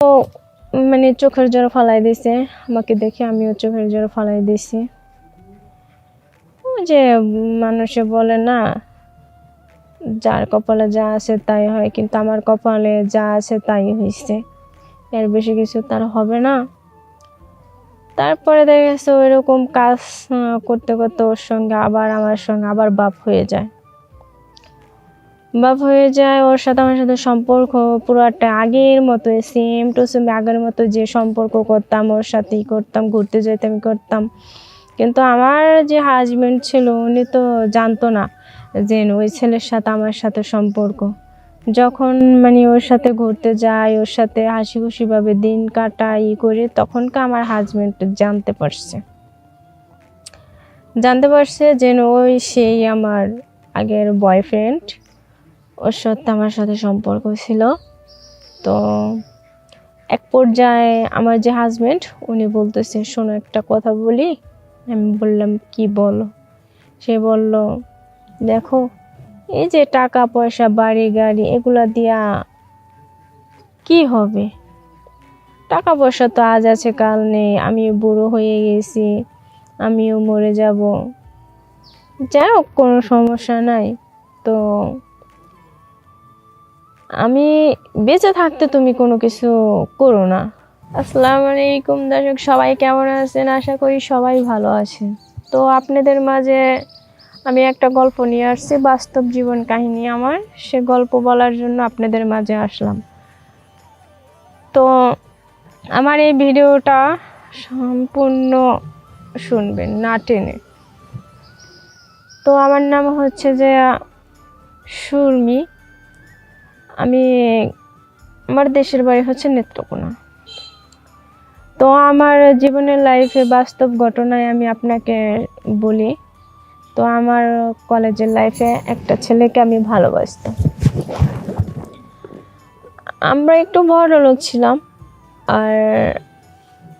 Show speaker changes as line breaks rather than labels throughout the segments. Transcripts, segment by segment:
তো মানে চোখের জল ফালাই দিছে আমাকে দেখে, আমিও চোখের জল ফালাই দিছি। ওই যে মানুষে বলে না, যার কপালে যা আছে তাই হয়, কিন্তু আমার কপালে যা আছে তাই হয়েছে, এর বেশি কিছু তার হবে না। তারপরে দেখা গেছে ওইরকম কাজ করতে করতে ওর সঙ্গে আবার আমার সঙ্গে আবার বাপ হয়ে যায়। ওর সাথে আমার সাথে সম্পর্ক পুরোটা আগের মতো, সেম টু সেম আগের মতো যে সম্পর্ক করতাম ওর সাথেই করতাম, ঘুরতে যেতাম করতাম। কিন্তু আমার যে হাজবেন্ড ছিল উনি তো জানতো না যে ওই ছেলের সাথে আমার সাথে সম্পর্ক। যখন মানে ওর সাথে ঘুরতে যাই, ওর সাথে হাসি খুশিভাবে দিন কাটাই করি, তখনকার আমার হাজবেন্ড জানতে পারছে যে ওই সেই আমার আগের বয়ফ্রেন্ড, ওর সাথে আমার সাথে সম্পর্ক ছিল। তো এক পর্যায়ে আমার যে হাজবেন্ড উনি বলতেছে, শোনো একটা কথা বলি। আমি বললাম, কি বলো? সে বলল, দেখো এই যে টাকা পয়সা বাড়ি গাড়ি এগুলা দিয়া কি হবে? টাকা পয়সা তো আজ আছে কাল নেই, আমি বুড়ো হয়ে গেছি, আমিও মরে যাব, যাই হোক কোনো সমস্যা নাই। তো আমি বেঁচে থাকতে তুমি কোনো কিছু করো না। আসসালামু আলাইকুম দর্শক, সবাই কেমন আছেন? আশা করি সবাই ভালো আছেন। তো আপনাদের মাঝে আমি একটা গল্প নিয়ে আসছি, বাস্তব জীবন কাহিনী আমার, সে গল্প বলার জন্য আপনাদের মাঝে আসলাম। তো আমার এই ভিডিওটা সম্পূর্ণ শুনবেন, না টেনে। তো আমার নাম হচ্ছে যে সুরমি, আমার দেশের বাড়ি হচ্ছে নেত্রকোনা। তো আমার জীবনের লাইফে বাস্তব ঘটনায় আমি আপনাকে বলি। তো আমার কলেজের লাইফে একটা ছেলেকে আমি ভালোবাসতাম। আমরা একটু বড় লোক ছিলাম, আর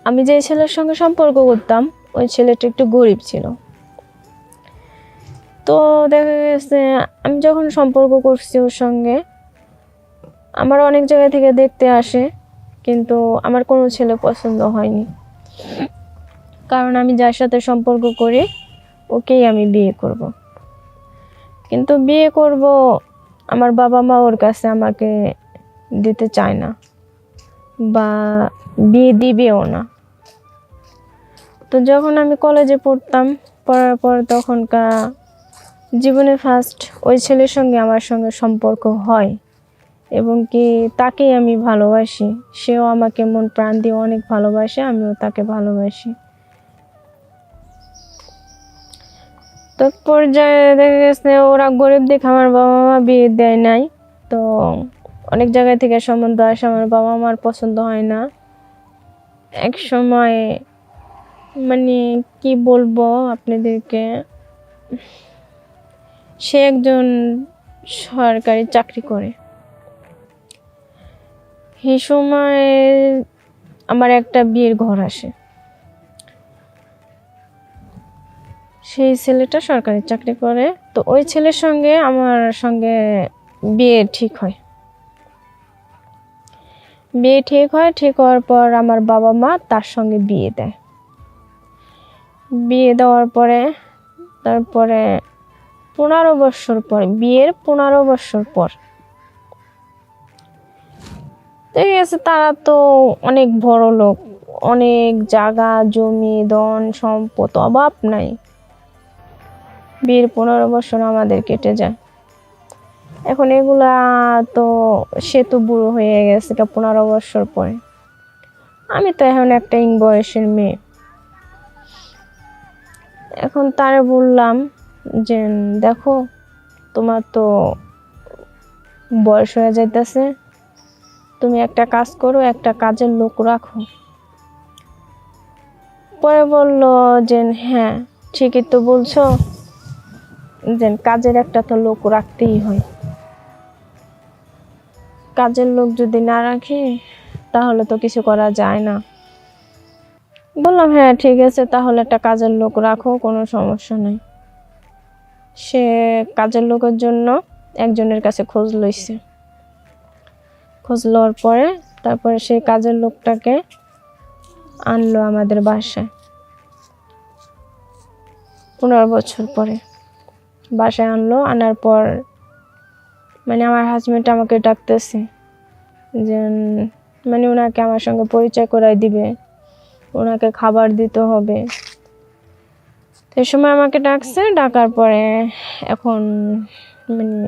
আমি যে ছেলের সঙ্গে সম্পর্ক করতাম ওই ছেলেটা একটু গরিব ছিল। তো দেখা গেছে আমি যখন সম্পর্ক করছি ওর সঙ্গে, আমার অনেক জায়গা থেকে দেখতে আসে, কিন্তু আমার কোনো ছেলে পছন্দ হয়নি। কারণ আমি যার সাথে সম্পর্ক করি ওকেই আমি বিয়ে করব। কিন্তু বিয়ে করব, আমার বাবা মা ওর কাছে আমাকে দিতে চায় না, বা বিয়ে দিবেও না। তো যখন আমি কলেজে পড়ার পর তখনকার জীবনে ফার্স্ট ওই ছেলের সঙ্গে আমার সঙ্গে সম্পর্ক হয়, এবং কি তাকেই আমি ভালোবাসি। সেও আমাকে মন প্রাণ দিয়ে অনেক ভালোবাসে, আমিও তাকে ভালোবাসি। তো পর্যায়ে দেখা গেছে ওরা গরিব দেখে আমার বাবা মা বিয়ে দেয় নাই। তো অনেক জায়গা থেকে সম্বন্ধ আসে, আমার বাবা মার পছন্দ হয় না। এক সময় মানে কি বলবো আপনাদেরকে, সে একজন সরকারি চাকরি করে। এই সময় আমার একটা বিয়ের ঘর আসে। সেই ছেলেটা সরকারি চাকরি করে। তো ওই ছেলের সঙ্গে আমার সঙ্গে বিয়ে ঠিক হয়। ঠিক হওয়ার পর আমার বাবা মা তার সঙ্গে বিয়ে দেয়। বিয়ে দেওয়ার পরে তারপরে 15 বছর পর, বিয়ের 15 বছর পর ঠিক আছে, তারা তো অনেক বড় লোক, অনেক জায়গা জমি ধন সম্পদ অভাব নাই। বিয়ের 15 বছর আমাদের কেটে যায়। এখন এগুলা তো, সে তো বুড়ো হয়ে গেছে 15 বছর পরে, আমি তো এখন একটা ইং বয়সের মেয়ে। এখন তারে বললাম যে দেখো, তোমার তো বয়স হয়ে যাইতেছে, তুমি একটা কাজ করো, একটা কাজের লোক রাখো। পরে বলল যে হ্যাঁ ঠিকই তো বলছো, যে কাজের একটা তো লোক রাখতেই হয়, কাজের লোক যদি না রাখি তাহলে তো কিছু করা যায় না। বললাম হ্যাঁ ঠিক আছে, তাহলে একটা কাজের লোক রাখো, কোনো সমস্যা নেই। সে কাজের লোকের জন্য একজনের কাছে খোঁজ লইছে। খোঁজ লওয়ার পরে তারপরে সেই কাজের লোকটাকে আনলো আমাদের বাসায় 15 বছর পরে। বাসায় আনলো, আনার পর মানে আমার হাজবেন্ড আমাকে ডাকতেছে যে মানে ওনাকে আমার সঙ্গে পরিচয় করাই দিবে, ওনাকে খাবার দিতে হবে। সেই সময় আমাকে ডাকছে, ডাকার পরে এখন মানে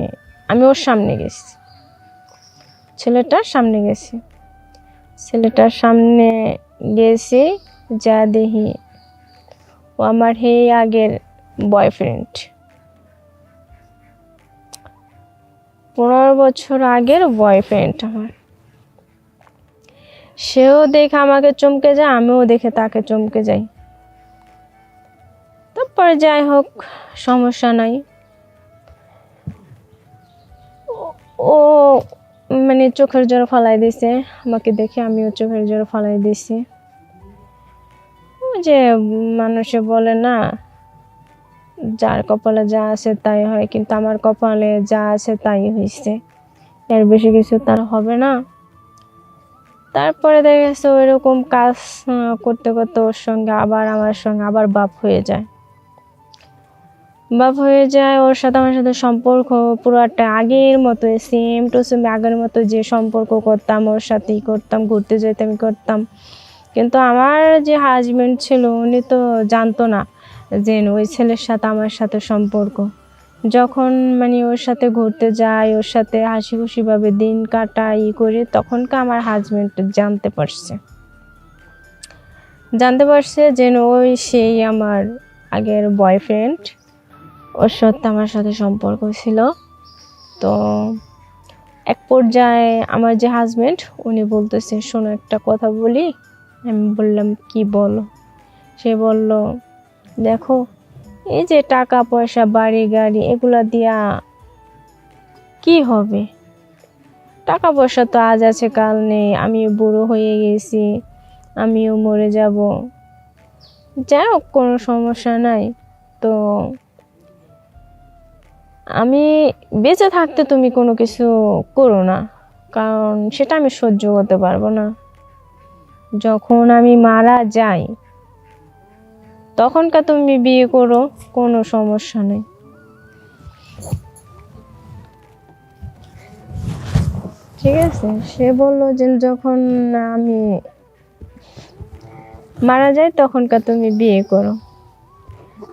আমি ওর সামনে গেছি, ছেলেটার সামনে গেছি। ছেলেটার সামনে গেছি, যা দেখি ও আমার আগের বয়ফ্রেন্ড, 15 বছর আগের বয়ফ্রেন্ড আমার। সেও দেখে আমাকে চমকে যায়, আমিও দেখে তাকে চমকে যাই। তারপরে যাই হোক, সমস্যা নাই। ও মানে চোখের জল ফলাই দিছে আমাকে দেখে, আমিও চোখের জল ফলাই দিছি। যে মানুষে বলে না, যার কপালে যা আছে তাই হয়, কিন্তু আমার কপালে যা আছে তাই হয়েছে, এর বেশি কিছু তার হবে না। তারপরে দেখা গেছে ওইরকম কাজ করতে করতে ওর সঙ্গে আবার আমার সঙ্গে আবার বাপ হয়ে যায়। ওর সাথে আমার সাথে সম্পর্ক পুরোটা আগের মতো, সেম টু সেম আগের মতো যে সম্পর্ক করতাম ওর সাথেই করতাম, ঘুরতে যেতাম করতাম। কিন্তু আমার যে হাজবেন্ড ছিল উনি তো জানতো না যে ওই ছেলের সাথে আমার সাথে সম্পর্ক। যখন মানে ওর সাথে ঘুরতে যাই, ওর সাথে হাসি খুশিভাবে দিন কাটাই করি, তখনকার আমার হাজবেন্ড জানতে পারছে যে ওই সেই আমার আগের বয়ফ্রেন্ড, ওর সাথে আমার সাথে সম্পর্ক ছিল। তো এক পর্যায়ে আমার যে হাজবেন্ড উনি বলতেছে, শোনো একটা কথা বলি। আমি বললাম, কি বলো? সে বলল, দেখো এই যে টাকা পয়সা বাড়ি গাড়ি এগুলা দিয়া কি হবে? টাকা পয়সা তো আজ আছে কাল নেই, আমি বুড়ো হয়ে গেছি, আমিও মরে যাব, যাই হোক কোনো সমস্যা নাই। তো আমি বেঁচে থাকতে তুমি কোনো কিছু করো না, কারণ সেটা আমি সহ্য করতে পারবো না। যখন আমি মারা যাই তখনকার তুমি বিয়ে করো, কোনো সমস্যা নেই। ঠিক আছে? সে বলল যে যখন আমি মারা যাই তখনকার তুমি বিয়ে করো।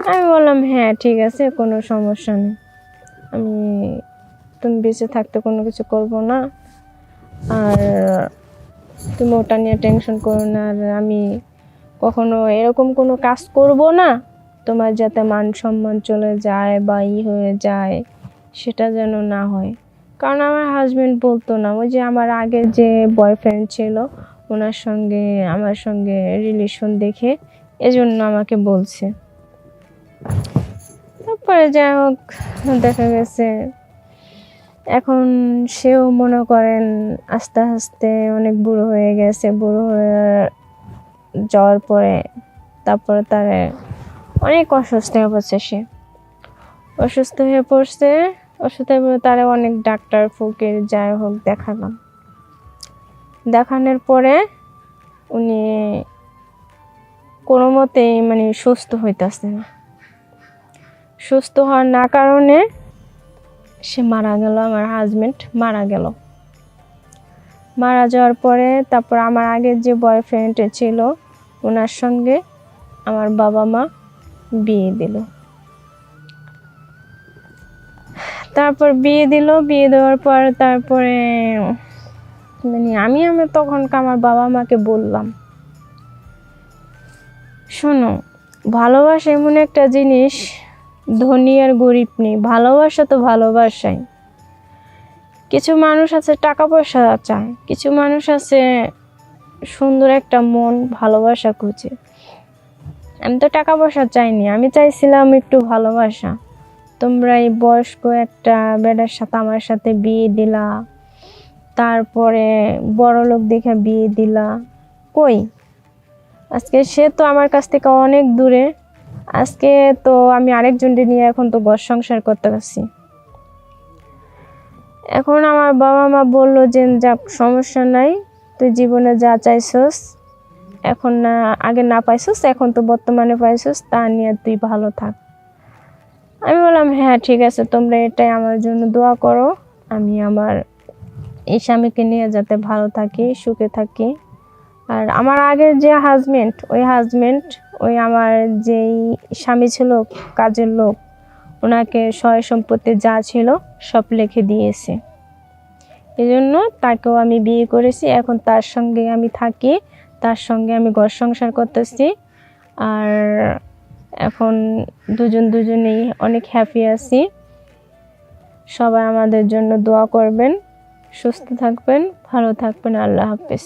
আমি বললাম, হ্যাঁ ঠিক আছে, কোনো সমস্যা নেই, আমি তুমি বেঁচে থাকতে কোনো কিছু করব না, আর তুমি ওটা নিয়ে টেনশন করো না, আর আমি কখনো এরকম কোনো কাজ করব না তোমার যাতে মান সম্মান চলে যায় বা হয়ে যায়, সেটা যেন না হয়। কারণ আমার হাজবেন্ড বলতো না, ওই যে আমার আগের যে বয়ফ্রেন্ড ছিল ওনার সঙ্গে আমার সঙ্গে রিলেশন দেখে এজন্য আমাকে বলছে। তারপরে যাই হোক, দেখা গেছে এখন সেও মনে করেন আস্তে আস্তে অনেক বুড়ো হয়ে গেছে। বুড়ো হয়ে যাওয়ার পরে তারপরে তার অনেক অসুস্থ হয়ে পড়ছে। সে অসুস্থ হয়ে পড়ছে, অসুস্থ হয়ে তারা অনেক ডাক্তার ফকির যাই হোক দেখালাম। দেখানোর পরে উনি কোনো মতেই মানে সুস্থ হইতেছে না। সুস্থ হওয়ার না কারণে সে মারা গেল, আমার হাজবেন্ড মারা গেল। মারা যাওয়ার পরে তারপর আমার আগের যে বয়ফ্রেন্ড ছিল ওনার সঙ্গে আমার বাবা মা বিয়ে দিল। তারপর বিয়ে দেওয়ার পর তারপরে মানে আমি তখন আমার বাবা মাকে বললাম, শোনো, ভালোবাসা এমন একটা জিনিস, ধনী আর গরিব নেই, ভালোবাসা তো ভালোবাসাই। কিছু মানুষ আছে টাকা পয়সা চায়, কিছু মানুষ আছে সুন্দর একটা মন ভালোবাসা খুঁজে। আমি তো টাকা পয়সা চাইনি, আমি চাইছিলাম একটু ভালোবাসা। তোমরা এই বয়স্ক একটা বেটার সাথে আমার সাথে বিয়ে দিলা, তারপরে বড় লোক দেখে বিয়ে দিলা। কই আজকে সে তো আমার কাছ থেকে অনেক দূরে, আজকে তো আমি আরেকজনকে নিয়ে এখন তো ঘর সংসার করতে পারছি। এখন আমার বাবা মা বললো যে যাক সমস্যা নাই, তুই জীবনে যা চাইছস এখন না, আগে না পাইছস, এখন তো বর্তমানে পাইছস, তা নিয়ে তুই ভালো থাক। আমি বললাম হ্যাঁ ঠিক আছে, তোমরা এটাই আমার জন্য দোয়া করো, আমি আমার এই স্বামীকে নিয়ে যাতে ভালো থাকি, সুখে থাকি। আর আমার আগের যে হাজবেন্ড, ওই আমার যেই স্বামী ছিল, কাজের লোক, ওনাকে সয় সম্পত্তি যা ছিল সব লিখে দিয়েছে। এই জন্য তাকেও আমি বিয়ে করেছি, এখন তার সঙ্গে আমি থাকি, তার সঙ্গে আমি ঘর সংসার করতেছি। আর এখন দুজনেই অনেক হ্যাপি আছি। সবাই আমাদের জন্য দোয়া করবেন, সুস্থ থাকবেন, ভালো থাকবেন। আল্লাহ হাফেজ।